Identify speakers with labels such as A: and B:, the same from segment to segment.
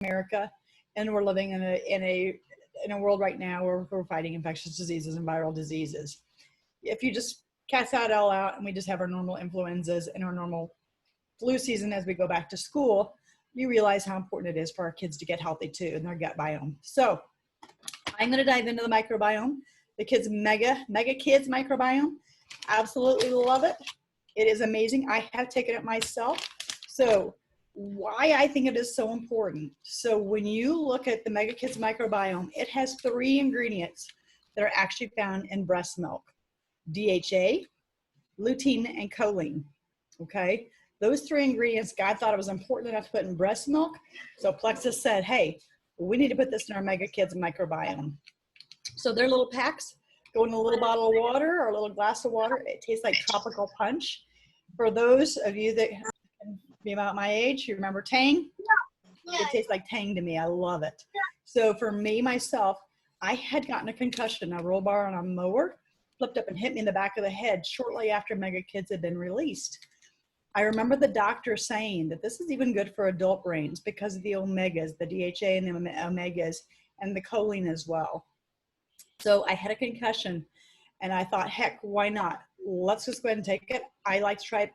A: America, and we're living in a world right now where we're fighting infectious diseases and viral diseases. If you just cast that all out and we just have our normal influenzas and our normal flu season as we go back to school, you realize how important it is for our kids to get healthy too in their gut biome. So I'm going to dive into the microbiome, the kids mega kids microbiome. Absolutely love it. It is amazing. I have taken it myself. So why I think it is so important. So when you look at the Mega Kids microbiome, it has 3 ingredients that are actually found in breast milk: DHA, lutein, and choline. Okay, those 3 ingredients, God thought it was important enough to put in breast milk. So Plexus said, hey, we need to put this in our Mega Kids microbiome. So their little packs go in a little bottle of water or a little glass of water. It tastes like tropical punch. For those of you that can be about my age, you remember Tang? It tastes like Tang to me. I love it. So for me, myself, I had gotten a concussion, a roll bar on a mower, flipped up and hit me in the back of the head shortly after Mega Kids had been released. I remember the doctor saying that this is even good for adult brains because of the omegas, the DHA and the omegas, and the choline as well. So I had a concussion and I thought, heck, why not? Let's just go ahead and take it. I like to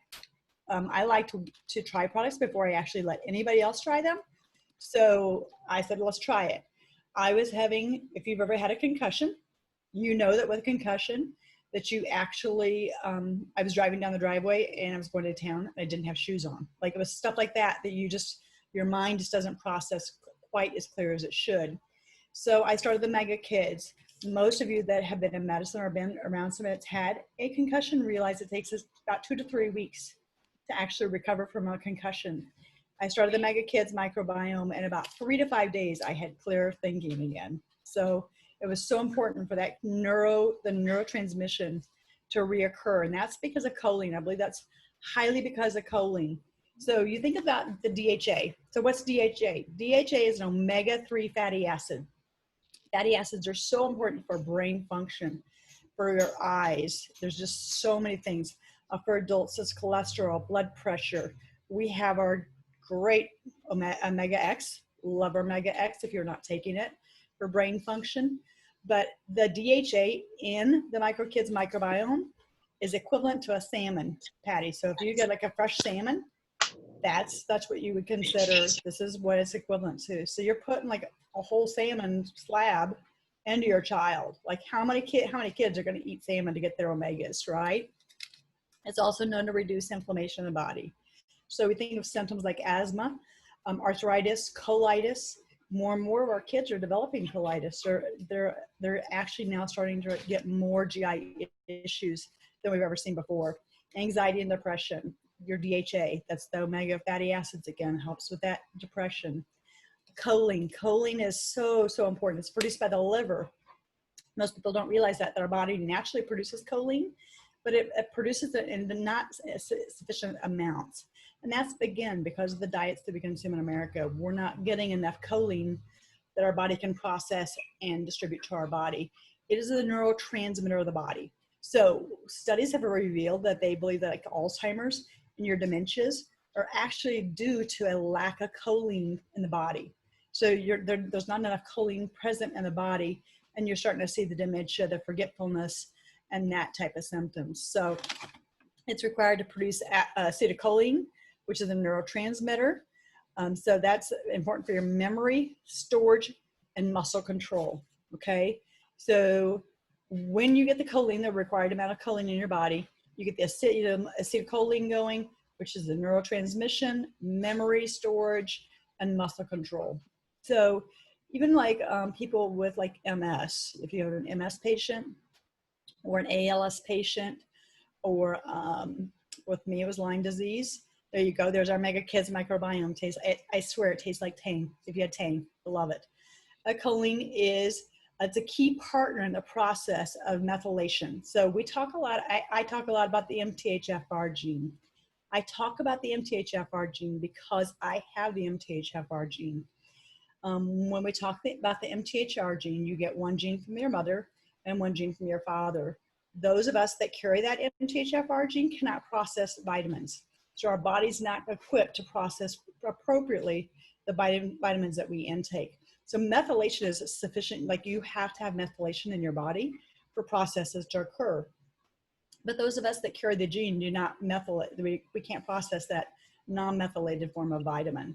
A: try products before I actually let anybody else try them. So I said, let's try it. I was having, if you've ever had a concussion, you know that with a concussion that you actually, I was driving down the driveway and I was going to town and I didn't have shoes on. Like it was stuff like that your mind just doesn't process quite as clear as it should. So I started the Mega Kids. Most of you that have been in medicine or been around someone that's had a concussion realize it takes us about 2 to 3 weeks to actually recover from a concussion. I started the Mega Kids microbiome, and about 3 to 5 days, I had clear thinking again. So it was so important for that the neurotransmission to reoccur, and that's because of choline. I believe that's highly because of choline. So you think about the DHA. So what's DHA? DHA is an omega-3 fatty acid. Fatty acids are so important for brain function, for your eyes. There's just so many things. For adults, it's cholesterol, blood pressure. We have our great Omega X. Love Omega X if you're not taking it for brain function. But the DHA in the MicroKids microbiome is equivalent to a salmon patty. So if you get like a fresh salmon, that's what you would consider, this is what it's equivalent to. So you're putting like a whole salmon slab into your child. Like how many kids are going to eat salmon to get their omegas, right? It's also known to reduce inflammation in the body. So we think of symptoms like asthma, arthritis, colitis. More and more of our kids are developing colitis, or they're actually now starting to get more GI issues than we've ever seen before. Anxiety and depression. Your DHA, that's the omega fatty acids again, helps with that depression. Choline is so important. It's produced by the liver. Most people don't realize that our body naturally produces choline, but it produces it in not sufficient amounts. And that's, again, because of the diets that we consume in America. We're not getting enough choline that our body can process and distribute to our body. It is a neurotransmitter of the body. So studies have revealed that they believe that like Alzheimer's and your dementias are actually due to a lack of choline in the body. So there's not enough choline present in the body, and you're starting to see the dementia, the forgetfulness, and that type of symptoms. So it's required to produce acetylcholine, which is a neurotransmitter. So that's important for your memory, storage, and muscle control, okay? So when you get the choline, the required amount of choline in your body, you get the acetylcholine going, which is the neurotransmission, memory, storage, and muscle control. So even like people with like MS, if you have an MS patient or an ALS patient, or with me it was Lyme disease, there you go. There's our Mega Kids microbiome. I swear it tastes like Tang. If you had Tang, I love it. Choline it's a key partner in the process of methylation. So we talk a lot, I talk a lot about the MTHFR gene. I talk about the MTHFR gene because I have the MTHFR gene. When we talk about the MTHFR gene, you get one gene from your mother and one gene from your father. Those of us that carry that MTHFR gene cannot process vitamins. So our body's not equipped to process appropriately the vitamins that we intake. So methylation is sufficient, like you have to have methylation in your body for processes to occur. But those of us that carry the gene do not methylate, we can't process that non-methylated form of vitamin.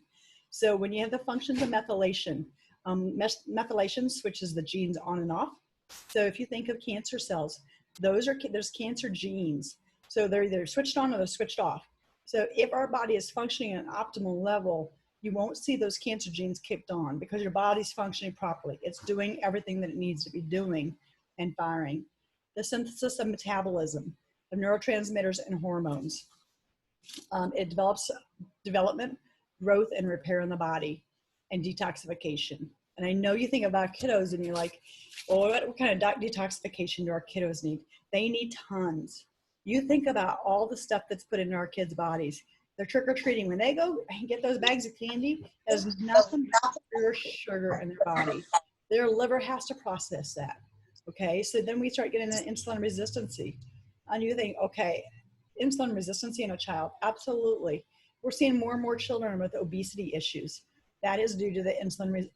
A: So when you have the functions of methylation, methylation switches the genes on and off. So if you think of cancer cells, there's cancer genes. So they're either switched on or they're switched off. So if our body is functioning at an optimal level, you won't see those cancer genes kicked on because your body's functioning properly. It's doing everything that it needs to be doing and firing. The synthesis of metabolism, of neurotransmitters and hormones. It develops development, growth, and repair in the body, and detoxification. And I know you think about kiddos and you're like, well, what kind of detoxification do our kiddos need? They need tons. You think about all the stuff that's put into our kids' bodies. They're trick-or-treating. When they go and get those bags of candy, there's nothing but pure sugar in their body. Their liver has to process that. Okay, so then we start getting an insulin resistancy. And you think, okay, insulin resistancy in a child, absolutely. We're seeing more and more children with obesity issues. That is due to the insulin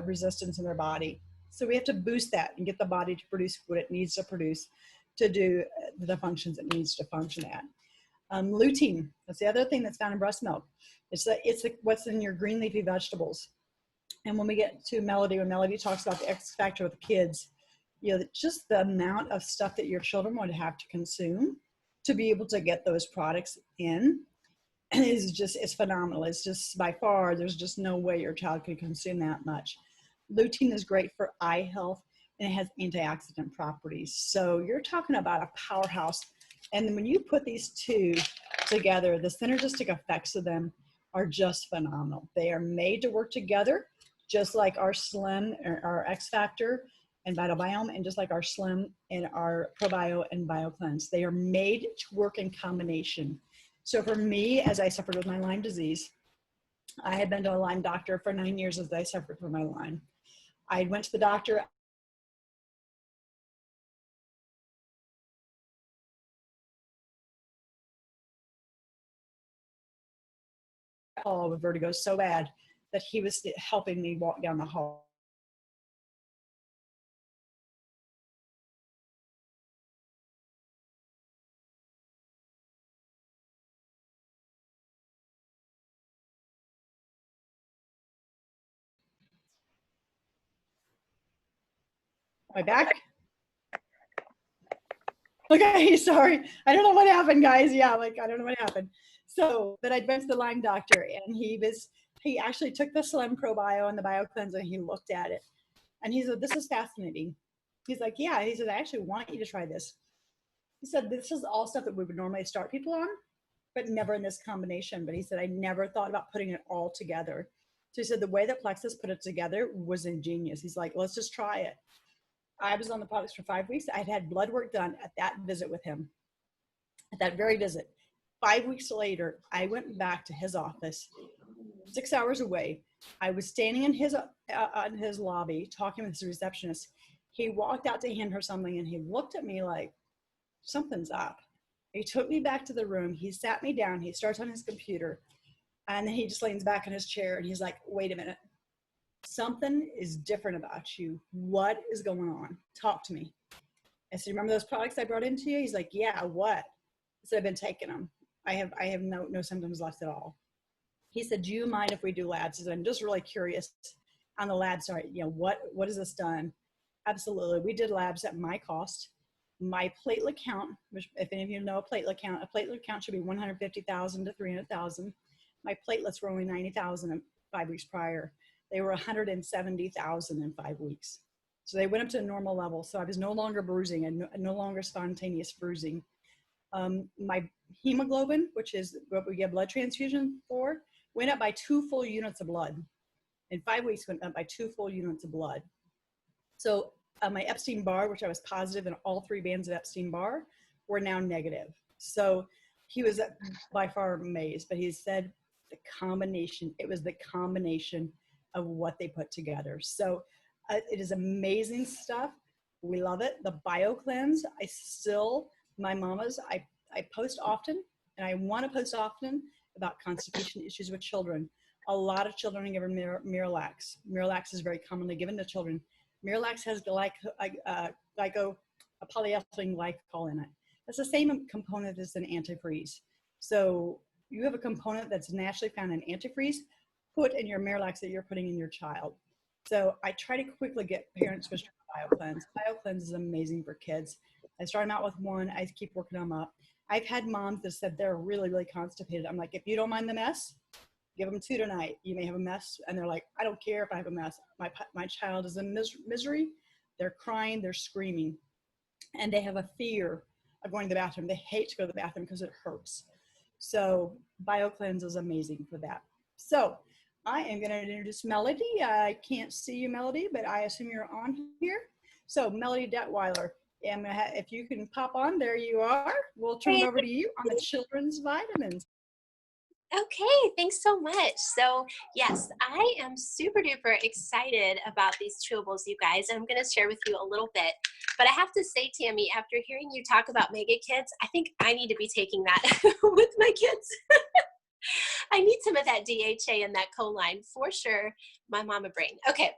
A: resistance in their body. So we have to boost that and get the body to produce what it needs to produce to do the functions it needs to function at. Lutein, that's the other thing that's found in breast milk. It's what's in your green leafy vegetables. And when we get to Melody, when Melody talks about the X factor with the kids, you know, just the amount of stuff that your children would have to consume to be able to get those products in is just, it's phenomenal. It's just by far, there's just no way your child could consume that much. Lutein is great for eye health and it has antioxidant properties. So you're talking about a powerhouse. And then when you put these two together, the synergistic effects of them are just phenomenal. They are made to work together, just like our Slim, our X Factor and Vital Biome, and just like our Slim and our ProBio and BioCleanse. They are made to work in combination. So for me, as I suffered with my Lyme disease, I had been to a Lyme doctor for 9 years as I suffered from my Lyme. I went to the doctor. Oh, with vertigo so bad that he was helping me walk down the hall. Am I back? Okay, sorry. I don't know what happened, guys. Yeah, like I don't know what happened. So then I went to the Lyme doctor and he actually took the Slim ProBio and the BioCleanse and he looked at it. And he said, this is fascinating. He's like, yeah. He said, I actually want you to try this. He said, this is all stuff that we would normally start people on, but never in this combination. But he said, I never thought about putting it all together. So he said, the way that Plexus put it together was ingenious. He's like, let's just try it. I was on the products for 5 weeks. I'd had blood work done at that visit with him, at that very visit. 5 weeks later, I went back to his office, 6 hours away. I was standing in his lobby talking with his receptionist. He walked out to hand her something and he looked at me like, something's up. He took me back to the room. He sat me down. He starts on his computer and then he just leans back in his chair and he's like, wait a minute. Something is different about you. What is going on? Talk to me. I said, remember those products I brought into you? He's like, yeah, what? I said, I've been taking them. I have no symptoms left at all. He said, do you mind if we do labs? He said, I'm just really curious on the labs. Sorry, you know, what has this done? Absolutely. We did labs at my cost. My platelet count, which if any of you know a platelet count should be 150,000 to 300,000. My platelets were only 90,000 5 weeks prior. They were 170,000 in 5 weeks. So they went up to a normal level. So I was no longer bruising and no longer spontaneous bruising. My hemoglobin, which is what we get blood transfusion for, went up by 2 full units of blood. In 5 weeks, went up by 2 full units of blood. So my Epstein-Barr, which I was positive in all 3 bands of Epstein-Barr, were now negative. So he was by far amazed, but he said the combination, it was the combination of what they put together. So it is amazing stuff. We love it. The BioCleanse, my mama's, I post often, and I want to post often about constipation issues with children. a lot of children are given Miralax. Miralax is very commonly given to children. Miralax has a polyethylene glycol in it. That's the same component as an antifreeze. So you have a component that's naturally found in antifreeze, put in your Miralax that you're putting in your child. So I try to quickly get parents switched to BioCleanse. BioCleanse is amazing for kids. I start them out with one. I keep working them up. I've had moms that said they're really, really constipated. I'm like, if you don't mind the mess, give them 2 tonight. You may have a mess. And they're like, I don't care if I have a mess. My child is in misery. They're crying. They're screaming. And they have a fear of going to the bathroom. They hate to go to the bathroom because it hurts. So BioCleanse is amazing for that. So I am going to introduce Melody. I can't see you, Melody, but I assume you're on here. So Melody Detweiler, if you can pop on, there you are. We'll turn it over to you on the children's vitamins.
B: Okay, thanks so much. So yes, I am super duper excited about these chewables, you guys. I'm going to share with you a little bit. But I have to say, Tammy, after hearing you talk about Mega Kids, I think I need to be taking that with my kids. I need some of that DHA and that choline for sure. My mama brain. Okay.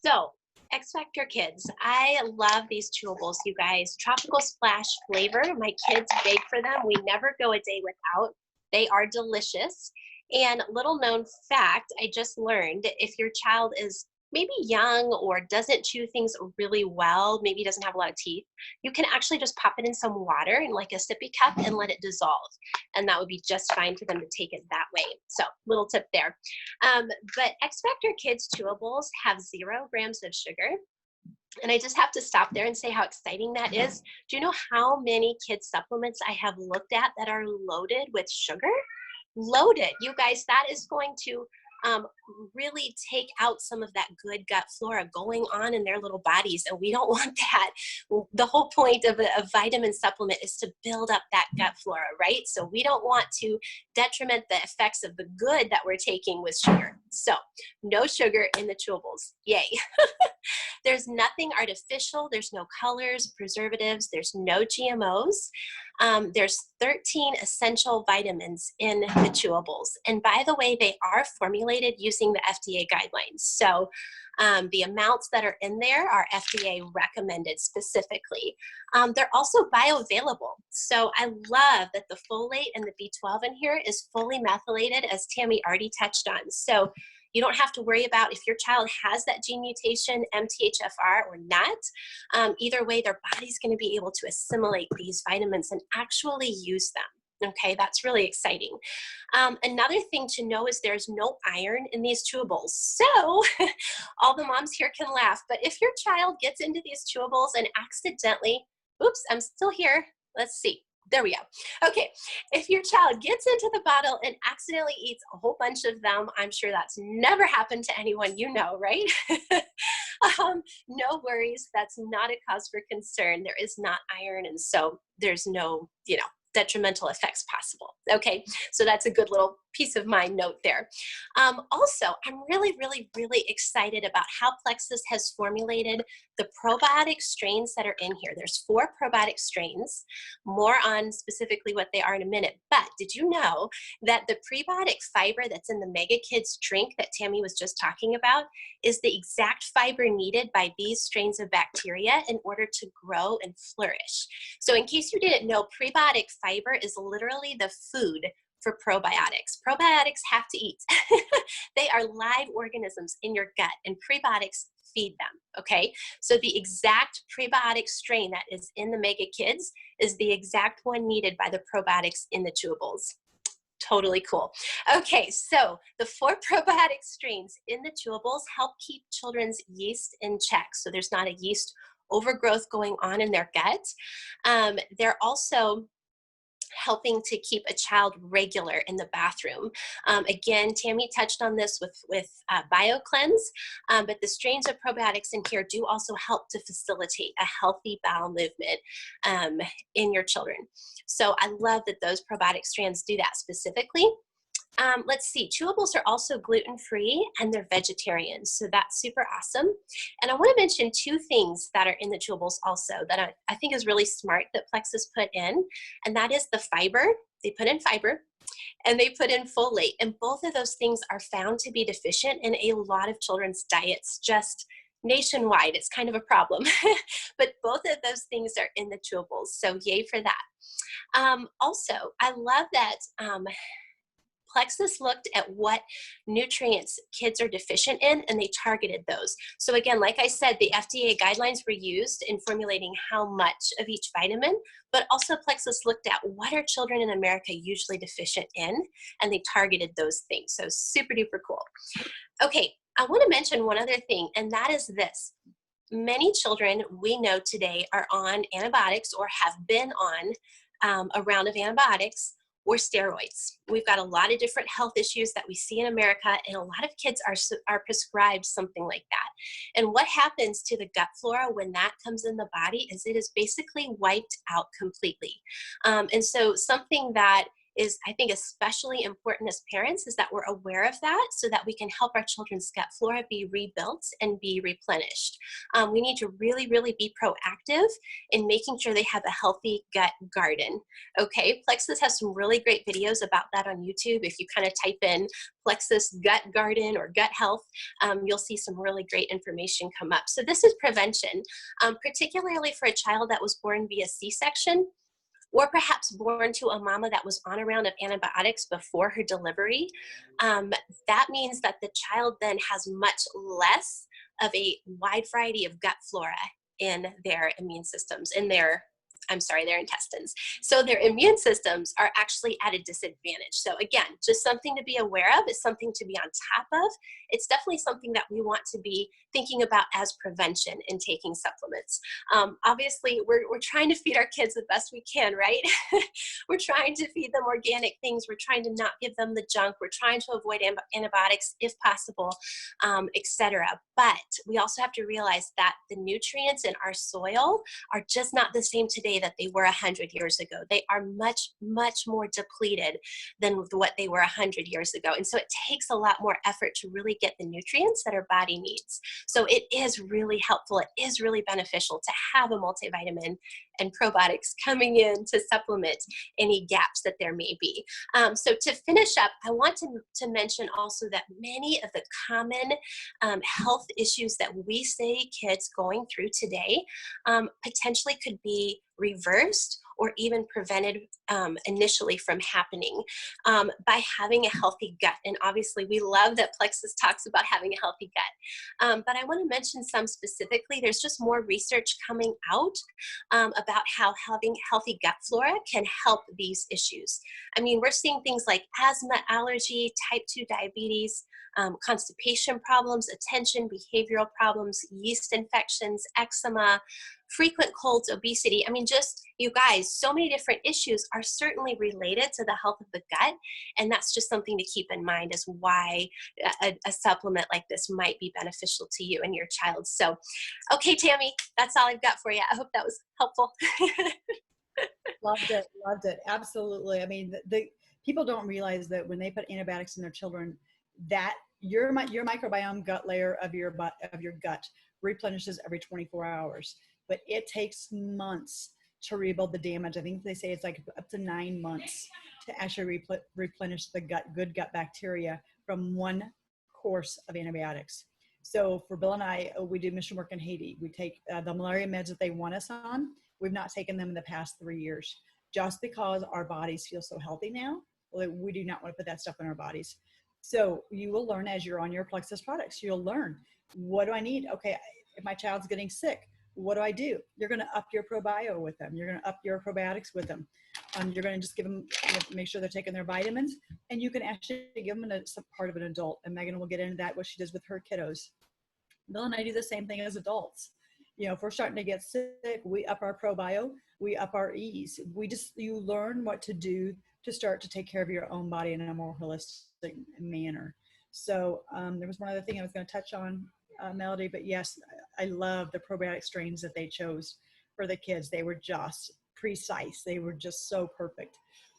B: So X Factor Kids. I love these chewables, you guys. Tropical Splash flavor. My kids beg for them. We never go a day without. They are delicious. And little known fact, I just learned, if your child is maybe young or doesn't chew things really well, maybe doesn't have a lot of teeth, you can actually just pop it in some water in like a sippy cup and let it dissolve. And that would be just fine for them to take it that way. So little tip there. But X Factor Kids chewables have 0 grams of sugar. And I just have to stop there and say how exciting that is. Do you know how many kids supplements I have looked at that are loaded with sugar? Loaded. You guys, that is going to really take out some of that good gut flora going on in their little bodies, and we don't want that. The whole point of a vitamin supplement is to build up that gut flora, right? So we don't want to detriment the effects of the good that we're taking with sugar. So no sugar in the chewables. Yay. There's nothing artificial. There's no colors, preservatives. There's no GMOs. There's 13 essential vitamins in the chewables. And by the way, they are formulated using the FDA guidelines. So the amounts that are in there are FDA recommended specifically. They're also bioavailable. So I love that the folate and the B12 in here is fully methylated, as Tammy already touched on. So you don't have to worry about if your child has that gene mutation, MTHFR or not. Either way, their body's going to be able to assimilate these vitamins and actually use them. Okay, that's really exciting. Another thing to know is there's no iron in these chewables. So all the moms here can laugh, but if your child gets into these chewables and accidentally, oops, I'm still here. Let's see. There we go. Okay, if your child gets into the bottle and accidentally eats a whole bunch of them, I'm sure that's never happened to anyone you know, right? No worries, that's not a cause for concern. There is not iron, and so there's no, detrimental effects possible. Okay, so that's a good little peace of mind note there. Also, I'm really, really, really excited about how Plexus has formulated the probiotic strains that are in here. There's 4 probiotic strains, more on specifically what they are in a minute. But did you know that the prebiotic fiber that's in the Mega Kids drink that Tammy was just talking about is the exact fiber needed by these strains of bacteria in order to grow and flourish? So in case you didn't know, prebiotic fiber is literally the food for probiotics. Probiotics have to eat. They are live organisms in your gut, and prebiotics feed them, okay? So the exact prebiotic strain that is in the Mega Kids is the exact one needed by the probiotics in the chewables. Totally cool. Okay, so the 4 probiotic strains in the chewables help keep children's yeast in check, so there's not a yeast overgrowth going on in their gut. They're also helping to keep a child regular in the bathroom. Again, Tammy touched on this with BioCleanse, but the strains of probiotics in here do also help to facilitate a healthy bowel movement in your children. So I love that those probiotic strains do that specifically. Let's see, chewables are also gluten-free and they're vegetarian, so that's super awesome. And I want to mention 2 things that are in the chewables also that I think is really smart that Plexus put in, and that is the fiber. They put in fiber, and they put in folate. And both of those things are found to be deficient in a lot of children's diets, just nationwide. It's kind of a problem. But both of those things are in the chewables. So yay for that. Also, I love that Plexus looked at what nutrients kids are deficient in, and they targeted those. So again, like I said, the FDA guidelines were used in formulating how much of each vitamin, but also Plexus looked at what are children in America usually deficient in, and they targeted those things. So super duper cool. Okay, I want to mention one other thing, and that is this. Many children we know today are on antibiotics or have been on a round of antibiotics or steroids. We've got a lot of different health issues that we see in America, and a lot of kids are prescribed something like that. And what happens to the gut flora when that comes in the body is it is basically wiped out completely. And so something that is, I think, especially important as parents is that we're aware of that so that we can help our children's gut flora be rebuilt and be replenished. We need to really, really be proactive in making sure they have a healthy gut garden. Okay, Plexus has some really great videos about that on YouTube. If you kind of type in Plexus gut garden or gut health, you'll see some really great information come up. So this is prevention, particularly for a child that was born via C-section, or perhaps born to a mama that was on a round of antibiotics before her delivery. That means that the child then has much less of a wide variety of gut flora in their immune systems, their intestines. So their immune systems are actually at a disadvantage. So again, just something to be aware of. It's something to be on top of. It's definitely something that we want to be thinking about as prevention in taking supplements. Obviously, we're trying to feed our kids the best we can, right? We're trying to feed them organic things. We're trying to not give them the junk. We're trying to avoid antibiotics if possible, etc. But we also have to realize that the nutrients in our soil are just not the same today that they were 100 years ago. They are much, much more depleted than what they were 100 years ago. And so it takes a lot more effort to really get the nutrients that our body needs. So it is really helpful. It is really beneficial to have a multivitamin and probiotics coming in to supplement any gaps that there may be. So to finish up, I want to mention also that many of the common health issues that we see kids going through today potentially could be reversed or even prevented initially from happening by having a healthy gut. And obviously we love that Plexus talks about having a healthy gut. But I want to mention some specifically. There's just more research coming out about how having healthy gut flora can help these issues. I mean, we're seeing things like asthma, allergy, type 2 diabetes, constipation problems, attention, behavioral problems, yeast infections, eczema, frequent colds, obesity. I mean, just you guys, so many different issues are certainly related to the health of the gut. And that's just something to keep in mind as why a supplement like this might be beneficial to you and your child. So, okay, Tammy, that's all I've got for you. I hope that was helpful.
A: Loved it. Loved it. Absolutely. I mean, the people don't realize that when they put antibiotics in their children, that your microbiome gut layer of your gut replenishes every 24 hours, but it takes months to rebuild the damage. I think they say it's like up to 9 months to actually replenish the good gut bacteria from one course of antibiotics. So for Bill and I, we do mission work in Haiti. We take the malaria meds that they want us on. We've not taken them in the past 3 years just because our bodies feel so healthy now. We do not want to put that stuff in our bodies. So you will learn as you're on your Plexus products. You'll learn, what do I need? Okay, if my child's getting sick, what do I do? You're going to up your probio with them. You're going to up your probiotics with them. You're going to just give them, make sure they're taking their vitamins, and you can actually give them some part of an adult. And Megan will get into that, what she does with her kiddos. Bill and I do the same thing as adults. You know, if we're starting to get sick, we up our probio, we up our E's. You learn what to do to start to take care of your own body in a more holistic manner. So there was one other thing I was going to touch on, Melody, but yes, I love the probiotic strains that they chose for the kids. They were just precise. They were just so perfect.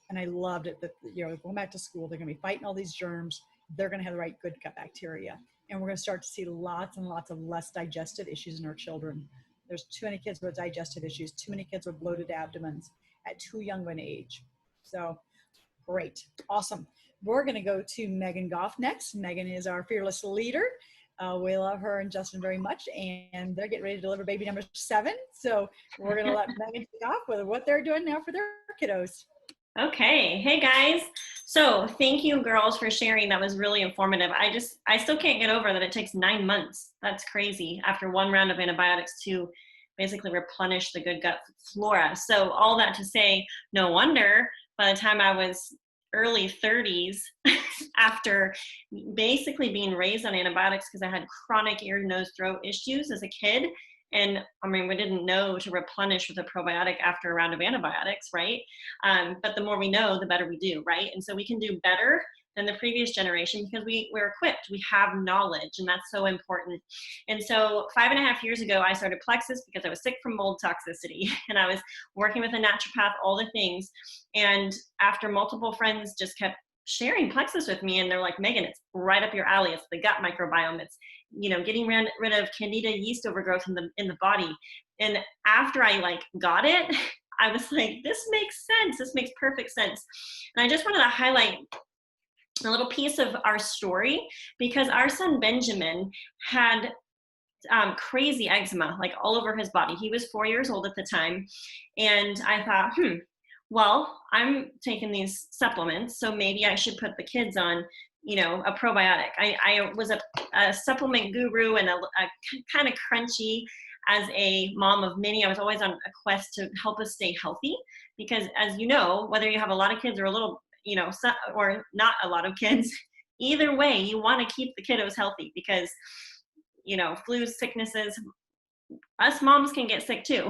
A: And I loved it that, you know, going back to school, they're going to be fighting all these germs. They're going to have the right good gut bacteria. And we're going to start to see lots and lots of less digestive issues in our children. There's too many kids with digestive issues, too many kids with bloated abdomens at too young of an age. So Great. Awesome. We're going to go to Megan Goff next. Megan is our fearless leader. We love her and Justin very much, and they're getting ready to deliver baby number 7. So we're going to let Megan take off with what they're doing now for their kiddos.
C: Okay. Hey guys. So thank you girls for sharing. That was really informative. I still can't get over that it takes 9 months. That's crazy after one round of antibiotics to basically replenish the good gut flora. So all that to say, no wonder by the time I was early 30s, after basically being raised on antibiotics because I had chronic ear, nose, throat issues as a kid. And I mean, we didn't know to replenish with a probiotic after a round of antibiotics, right? But the more we know, the better we do, right? And so we can do better than the previous generation because we're equipped, we have knowledge, and that's so important. And so 5.5 years ago, I started Plexus because I was sick from mold toxicity, and I was working with a naturopath, all the things. And after multiple friends just kept sharing Plexus with me, and they're like, Megan, it's right up your alley. It's the gut microbiome. It's, you know, getting rid of candida yeast overgrowth in the body. And after I got it, I was like, this makes sense. This makes perfect sense. And I just wanted to highlight a little piece of our story because our son Benjamin had crazy eczema all over his body. He was 4 years old at the time. And I thought, well, I'm taking these supplements, so maybe I should put the kids on, you know, a probiotic. I was a supplement guru and a kind of crunchy as a mom of many. I was always on a quest to help us stay healthy because, as you know, whether you have a lot of kids or a little, you know, or not a lot of kids, either way, you want to keep the kiddos healthy because, you know, flus, sicknesses, us moms can get sick too,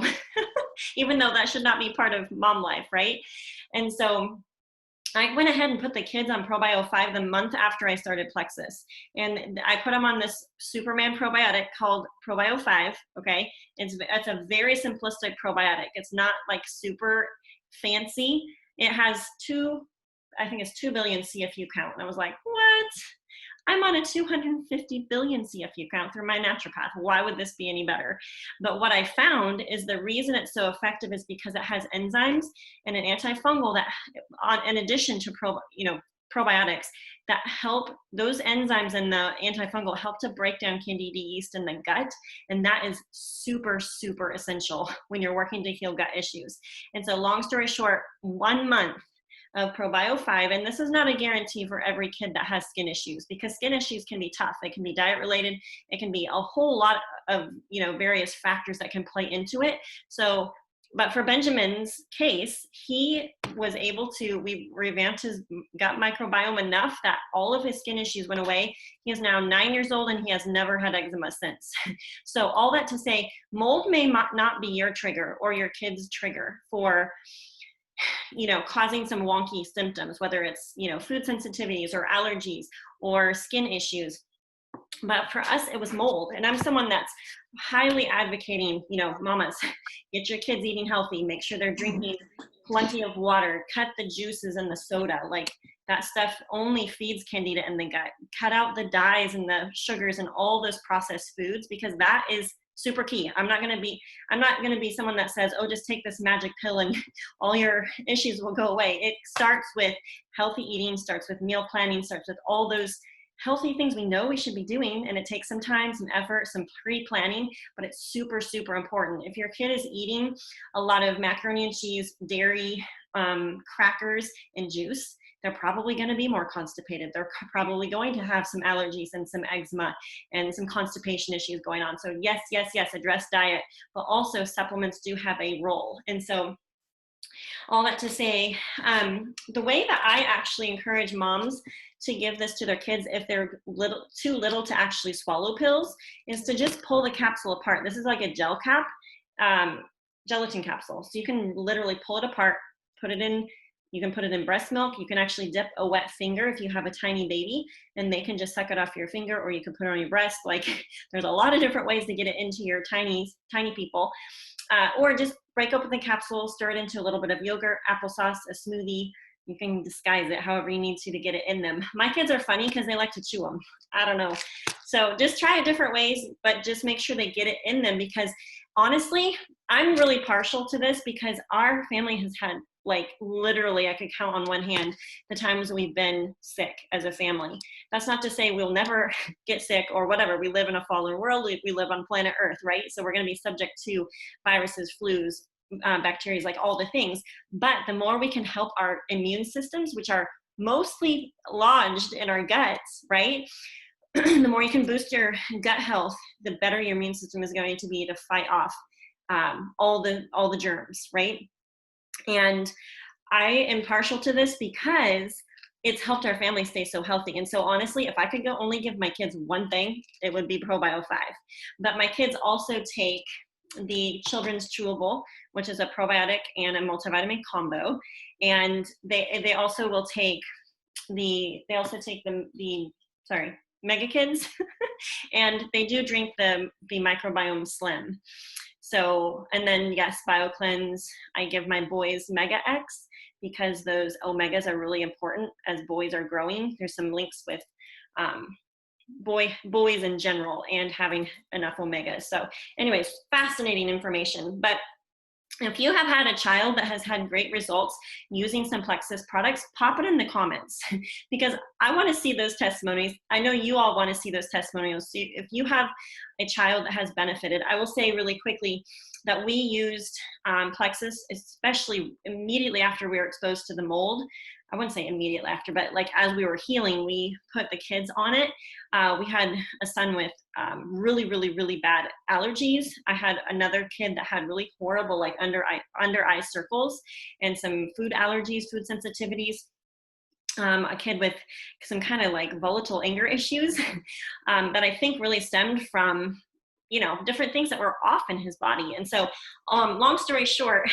C: even though that should not be part of mom life, right? And so I went ahead and put the kids on ProBio 5 the month after I started Plexus. And I put them on this Superman probiotic called ProBio 5, okay? It's a very simplistic probiotic. It's not super fancy. It has 2 billion CFU count. And I was like, what? I'm on a 250 billion CFU count through my naturopath. Why would this be any better? But what I found is the reason it's so effective is because it has enzymes and an antifungal that, in addition to probiotics, that help, those enzymes and the antifungal help to break down candida yeast in the gut. And that is super, super essential when you're working to heal gut issues. And so long story short, 1 month of ProBio 5, and this is not a guarantee for every kid that has skin issues because skin issues can be tough. They can be diet related. It can be a whole lot of, you know, various factors that can play into it. So, but for Benjamin's case, he was able to, we revamped his gut microbiome enough that all of his skin issues went away. He is now 9 years old and he has never had eczema since. So all that to say, mold may not be your trigger or your kid's trigger for, you know, causing some wonky symptoms, whether it's, you know, food sensitivities or allergies or skin issues. But for us, it was mold. And I'm someone that's highly advocating, you know, mamas, get your kids eating healthy, make sure they're drinking plenty of water, cut the juices and the soda. That stuff only feeds candida in the gut. Cut out the dyes and the sugars and all those processed foods because that is super key. I'm not going to be someone that says, oh, just take this magic pill and all your issues will go away. It starts with healthy eating, starts with meal planning, starts with all those healthy things we know we should be doing. And it takes some time, some effort, some pre-planning, but it's super, super important. If your kid is eating a lot of macaroni and cheese, dairy, crackers, and juice, they're probably going to be more constipated. They're probably going to have some allergies and some eczema and some constipation issues going on. So yes, address diet, but also supplements do have a role. And so all that to say, the way that I actually encourage moms to give this to their kids if they're too little to actually swallow pills is to just pull the capsule apart. This is like a gel cap, gelatin capsule. So you can literally pull it apart, put it in. You can put it in breast milk. You can actually dip a wet finger if you have a tiny baby and they can just suck it off your finger, or you can put it on your breast. There's a lot of different ways to get it into your tiny people. Or just break open the capsule, stir it into a little bit of yogurt, applesauce, a smoothie. You can disguise it however you need to get it in them. My kids are funny because they like to chew them. I don't know. So just try it different ways, but just make sure they get it in them because honestly, I'm really partial to this because our family has had like literally I could count on one hand the times we've been sick as a family. That's not to say we'll never get sick or whatever. We live in a fallen world. We live on planet Earth, right? So we're going to be subject to viruses, flus, bacteria, like all the things. But the more we can help our immune systems, which are mostly lodged in our guts, right? The more you can boost your gut health, the better your immune system is going to be to fight off all the germs, right? And I am partial to this because it's helped our family stay so healthy. And so honestly, if I could only give my kids one thing, it would be ProBio 5. But my kids also take the Children's Chewable, which is a probiotic and a multivitamin combo. And they also will take the Mega Kids, and they do drink the Microbiome Slim. So, and then yes, BioCleanse, I give my boys Mega X because those omegas are really important as boys are growing. There's some links with boys in general and having enough omegas. So anyways, fascinating information. But if you have had a child that has had great results using some Plexus products, pop it in the comments because I want to see those testimonies. I know you all want to see those testimonials. So if you have a child that has benefited, I will say really quickly that we used Plexus, especially immediately after we were exposed to the mold. I wouldn't say immediately after, but like as we were healing, we put the kids on it. We had a son with really, really, really bad allergies. I had another kid that had really horrible like under eye circles and some food allergies, food sensitivities. A kid with some kind of like volatile anger issues that I think really stemmed from, you know, different things that were off in his body. And so long story short,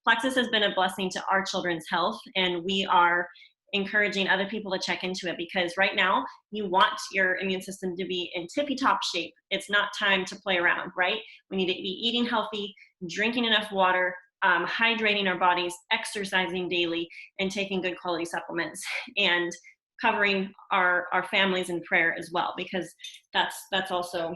C: Plexus has been a blessing to our children's health, and we are encouraging other people to check into it because right now you want your immune system to be in tippy top shape. It's not time to play around, right? We need to be eating healthy, drinking enough water, hydrating our bodies, exercising daily, and taking good quality supplements, and covering our families in prayer as well, because that's also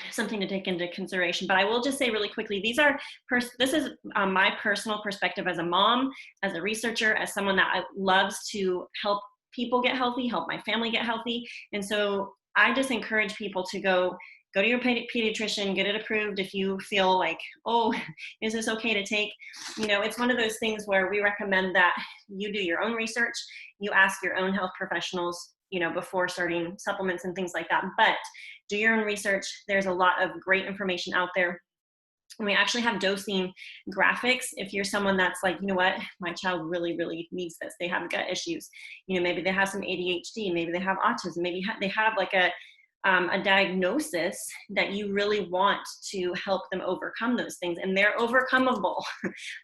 C: something to take into consideration. But I will just say really quickly, this is my personal perspective as a mom, as a researcher, as someone that loves to help people get healthy, help my family get healthy. And so I just encourage people to go to your pediatrician, get it approved if you feel like, oh, is this okay to take? You know, it's one of those things where we recommend that you do your own research, you ask your own health professionals, you know, before starting supplements and things like that. But do your own research. There's a lot of great information out there. And we actually have dosing graphics. If you're someone that's like, you know what, my child really, really needs this. They have gut issues. You know, maybe they have some ADHD, maybe they have autism, maybe they have like a diagnosis that you really want to help them overcome those things, and they're overcomable.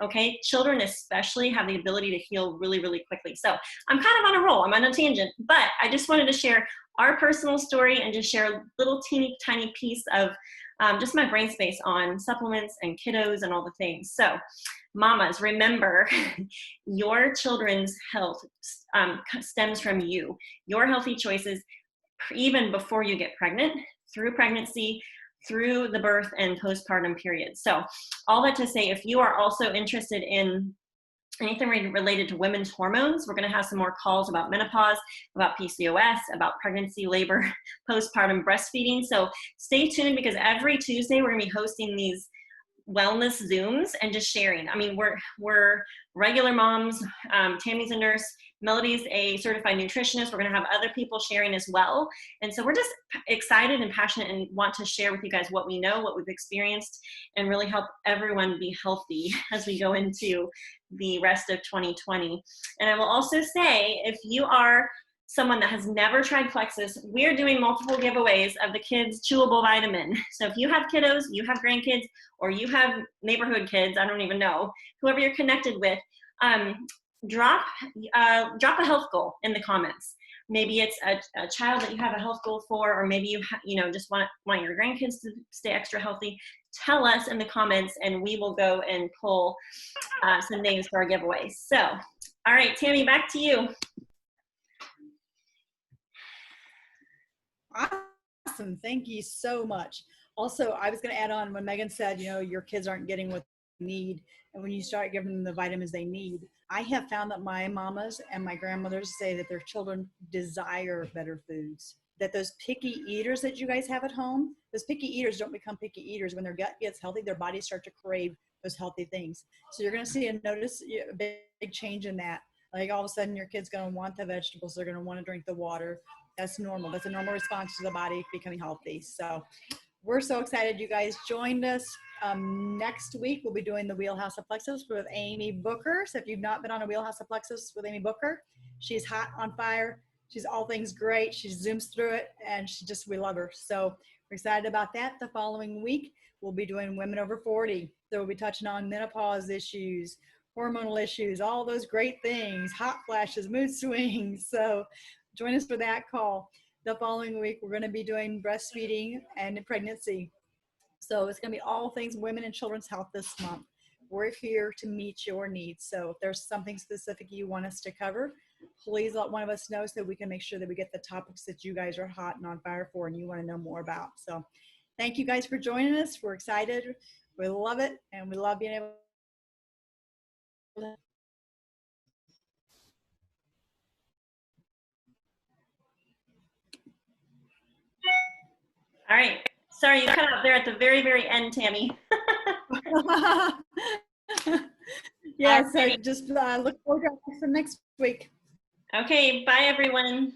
C: Okay, children especially have the ability to heal really, really quickly. So I'm kind of on a roll, I'm on a tangent, but I just wanted to share our personal story and just share a little teeny tiny piece of just my brain space on supplements and kiddos and all the things. So mamas, remember, your children's health stems from you, your healthy choices, even before you get pregnant, through pregnancy, through the birth and postpartum period. So all that to say, if you are also interested in anything related to women's hormones, we're going to have some more calls about menopause, about PCOS, about pregnancy, labor, postpartum breastfeeding. So stay tuned, because every Tuesday we're going to be hosting these wellness Zooms and just sharing. I mean, we're regular moms. Tammy's a nurse. Melody's a certified nutritionist. We're going to have other people sharing as well. And so we're just excited and passionate and want to share with you guys what we know, what we've experienced, and really help everyone be healthy as we go into the rest of 2020. And I will also say, if you are someone that has never tried Plexus, we're doing multiple giveaways of the kids' chewable vitamin. So if you have kiddos, you have grandkids, or you have neighborhood kids, I don't even know, whoever you're connected with, drop a health goal in the comments. Maybe it's a child that you have a health goal for, or maybe you just want your grandkids to stay extra healthy. Tell us in the comments, and we will go and pull some names for our giveaway. So, all right, Tammy, back to you.
A: Awesome. Thank you so much. Also, I was going to add on when Megan said, your kids aren't getting what need, and when you start giving them the vitamins they need. I have found that my mamas and my grandmothers say that their children desire better foods, that those picky eaters that you guys have at home, those picky eaters don't become picky eaters. When their gut gets healthy, their bodies start to crave those healthy things. So you're going to see a big change in that. Like all of a sudden your kid's going to want the vegetables. They're going to want to drink the water. That's normal. That's a normal response to the body becoming healthy. So we're so excited you guys joined us. Next week, we'll be doing the Wheelhouse of Plexus with Amy Booker. So if you've not been on a Wheelhouse of Plexus with Amy Booker, she's hot on fire. She's all things great. She zooms through it, and we love her. So we're excited about that. The following week, we'll be doing women over 40. So we'll be touching on menopause issues, hormonal issues, all those great things, hot flashes, mood swings. So join us for that call. The following week, we're going to be doing breastfeeding and pregnancy. So it's going to be all things women and children's health this month. We're here to meet your needs. So if there's something specific you want us to cover, please let one of us know so we can make sure that we get the topics that you guys are hot and on fire for and you want to know more about. So thank you guys for joining us. We're excited. We love it. And we love being able to.
C: All right. Sorry, you cut out there at the very, very end, Tammy.
A: Yeah, so just look forward to next week.
C: Okay, bye everyone.